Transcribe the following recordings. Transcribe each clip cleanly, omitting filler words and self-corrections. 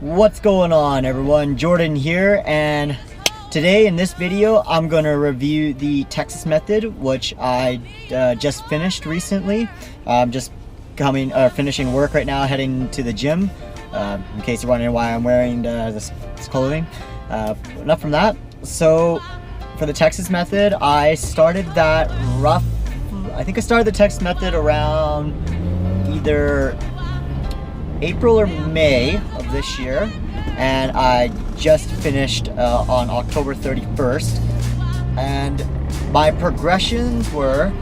What's going on, everyone? Jordan here, and today in this video I'm going to review the Texas method, which I just finished recently. I'm just finishing work right now, heading to the gym, in case you're wondering why I'm wearing this clothing. Enough from that. So for the Texas method, I started that I think I started the Texas method around either April or May of this year, and I just finished on October 31st. And my progressions were,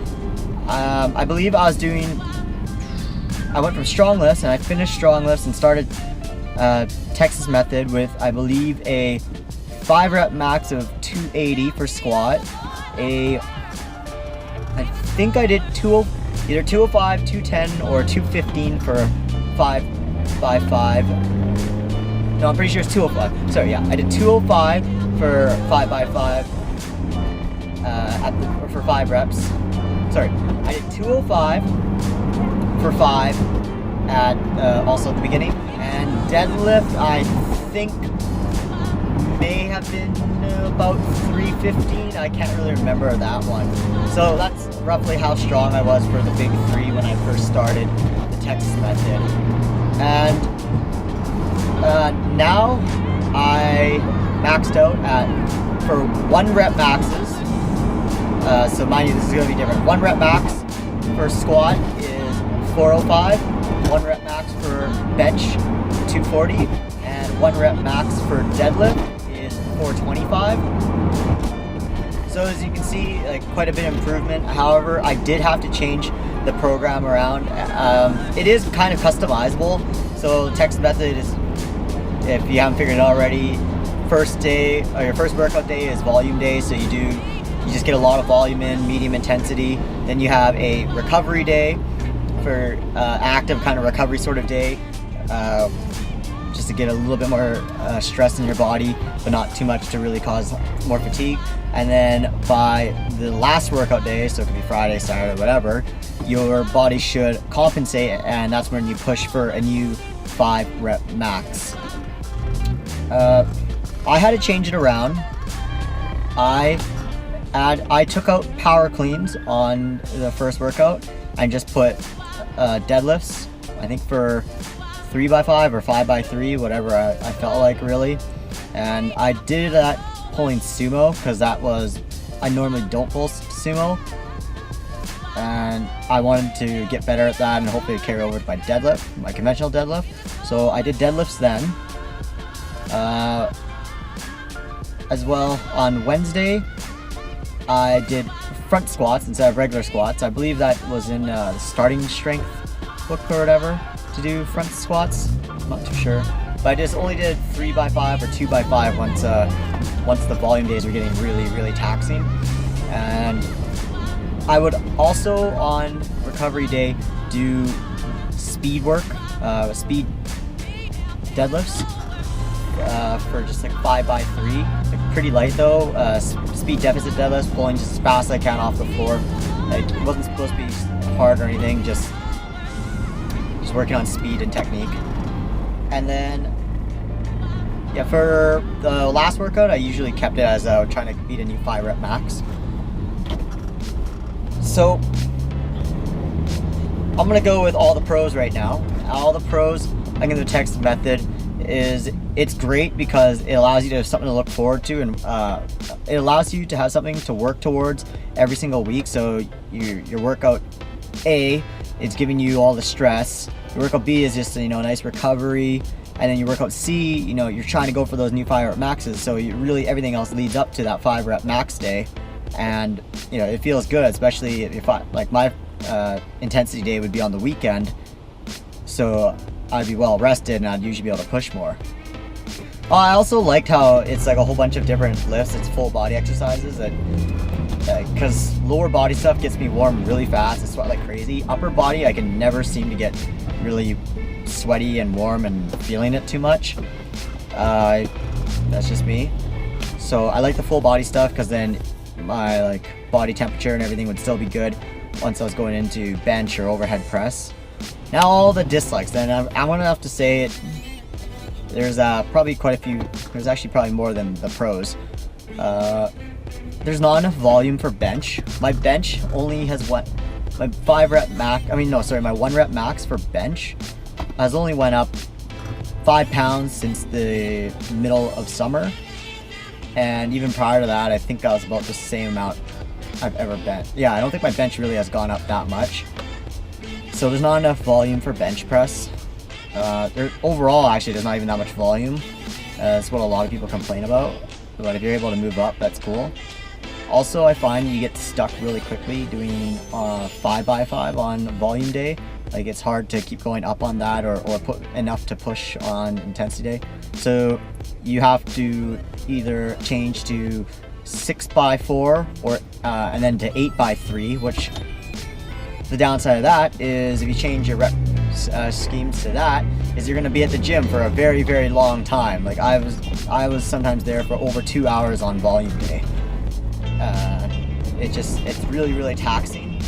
I believe I went from strong lifts, and I finished strong lifts and started Texas method with, I believe, a 5 rep max of 280 for squat. I think I did either 205, 210, or 215 for 5x5. No, I'm pretty sure it's 205. Sorry, yeah, I did 205 for 5x5 for 5 reps. Sorry, I did 205 for 5 at also at the beginning, and deadlift I think may have been about 315. I can't really remember that one. So that's roughly how strong I was for the big three when I first started the Texas method. And now I maxed out for 1 rep maxes. So mind you, this is going to be different. 1 rep max for squat is 405. 1 rep max for bench 240, and 1 rep max for deadlift is 425. So as you can see, like, quite a bit of improvement. However, I did have to change the program around. It is kind of customizable. So the Texas method is, if you haven't figured it out already, first day or your first workout day is volume day. So you just get a lot of volume in, medium intensity. Then you have a recovery day for active kind of recovery sort of day, just to get a little bit more stress in your body, but not too much to really cause more fatigue. And then by the last workout day, so it could be Friday, Saturday, whatever, your body should compensate, and that's when you push for a new 5 rep max. I had to change it around. I took out power cleans on the first workout and just put deadlifts, I think for 3x5 or 5x3, whatever I felt like, really. And I did that pulling sumo, because I normally don't pull sumo, and I wanted to get better at that and hopefully carry over to my deadlift, my conventional deadlift. So I did deadlifts then. As well, on Wednesday I did front squats instead of regular squats. I believe that was in the starting strength book or whatever, to do front squats. I'm not too sure, but I just only did 3x5 or 2x5 once the volume days were getting really, really taxing. And I would also on recovery day do speed work, speed deadlifts for just like 5x3, like pretty light though. Speed deficit deadlifts, pulling just as fast as I can off the floor. Like, it wasn't supposed to be hard or anything, just working on speed and technique. And then, yeah, for the last workout, I usually kept it as trying to beat a new 5 rep max. So I'm gonna go with all the pros right now. All the pros, I think the Texas method it's great because it allows you to have something to look forward to, and it allows you to have something to work towards every single week. So your workout A is giving you all the stress. Your workout B is just a nice recovery, and then your workout C, you're trying to go for those new 5 rep maxes. So really everything else leads up to that 5 rep max day, and it feels good, especially if my intensity day would be on the weekend. So I'd be well rested, and I'd usually be able to push more. I also liked how it's like a whole bunch of different lifts. It's full body exercises, because lower body stuff gets me warm really fast. I sweat like crazy. Upper body, I can never seem to get really sweaty and warm and feeling it too much. That's just me. So I like the full body stuff, because then my body temperature and everything would still be good once I was going into bench or overhead press. Now all the dislikes, then I'm gonna have to say it. There's probably quite a few. There's actually probably more than the pros. There's not enough volume for bench. My bench only has my 5 rep max. I mean, no, sorry, my 1 rep max for bench has only went up 5 pounds since the middle of summer, and even prior to that, I think I was about the same amount I've ever bent. Yeah, I don't think my bench really has gone up that much. So there's not enough volume for bench press. Overall, actually, there's not even that much volume. That's what a lot of people complain about. But if you're able to move up, that's cool. Also, I find you get stuck really quickly doing 5x5 on volume day. Like, it's hard to keep going up on that or put enough to push on intensity day. So you have to either change to 6x4 or and then to 8x3, which the downside of that is if you change your rep schemes to that, is you're going to be at the gym for a very, very long time. Like I was sometimes there for over 2 hours on volume day. It's really, really taxing.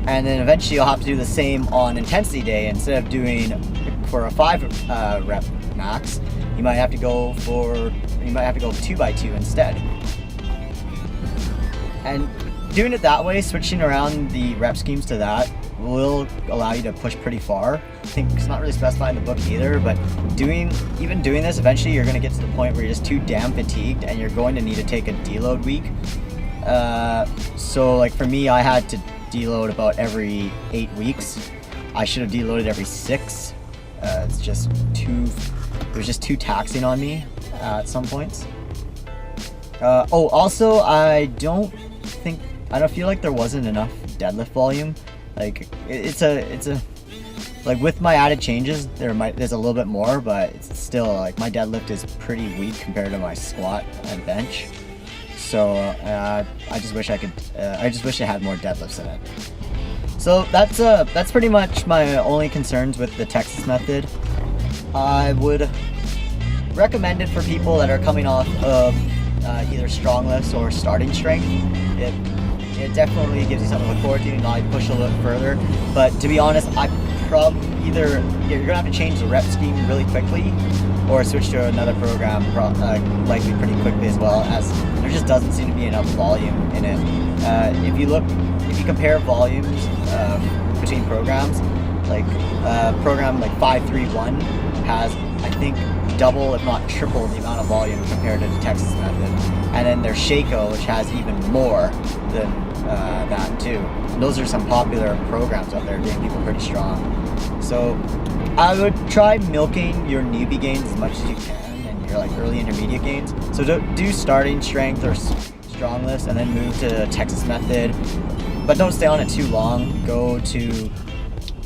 And then eventually you'll have to do the same on intensity day. Instead of doing for a 5 rep max, you might have to go 2x2 instead. And doing it that way, switching around the rep schemes to that, will allow you to push pretty far. I think it's not really specified in the book either, but doing this, eventually you're going to get to the point where you're just too damn fatigued and you're going to need to take a deload week. So like for me, I had to deload about every 8 weeks. I should have deloaded every 6. It was just too taxing on me at some points. Also, I don't feel like there wasn't enough deadlift volume. Like it's a like with my added changes, there's a little bit more, but it's still like my deadlift is pretty weak compared to my squat and bench. So I just wish I had more deadlifts in it. So that's pretty much my only concerns with the Texas method. I would recommend it for people that are coming off of either strong lifts or starting strength. It definitely gives you something to look forward to and allow you to push a little bit further. But to be honest, you're gonna have to change the rep scheme really quickly, or switch to another program likely pretty quickly as well, as there just doesn't seem to be enough volume in it. If you compare volumes between programs, like program like 531 has, I think, double if not triple the amount of volume compared to the Texas method, and then there's Shaco, which has even more than that too. And those are some popular programs out there getting people pretty strong. So I would try milking your newbie gains as much as you can and your like early intermediate gains. So do starting strength or strong lifts and then move to Texas method, but don't stay on it too long.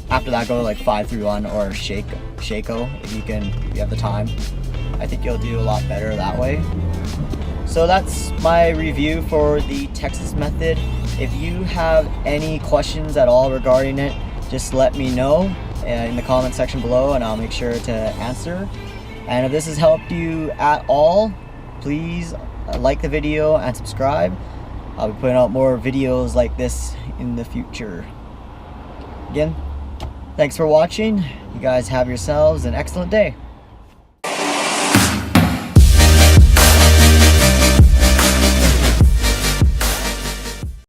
After that, go to like 531 or Shaco if you have the time. I think you'll do a lot better that way. So that's my review for the Texas method. If you have any questions at all regarding it, just let me know in the comment section below and I'll make sure to answer. And if this has helped you at all, please like the video and subscribe. I'll be putting out more videos like this in the future. Again, thanks for watching. You guys have yourselves an excellent day.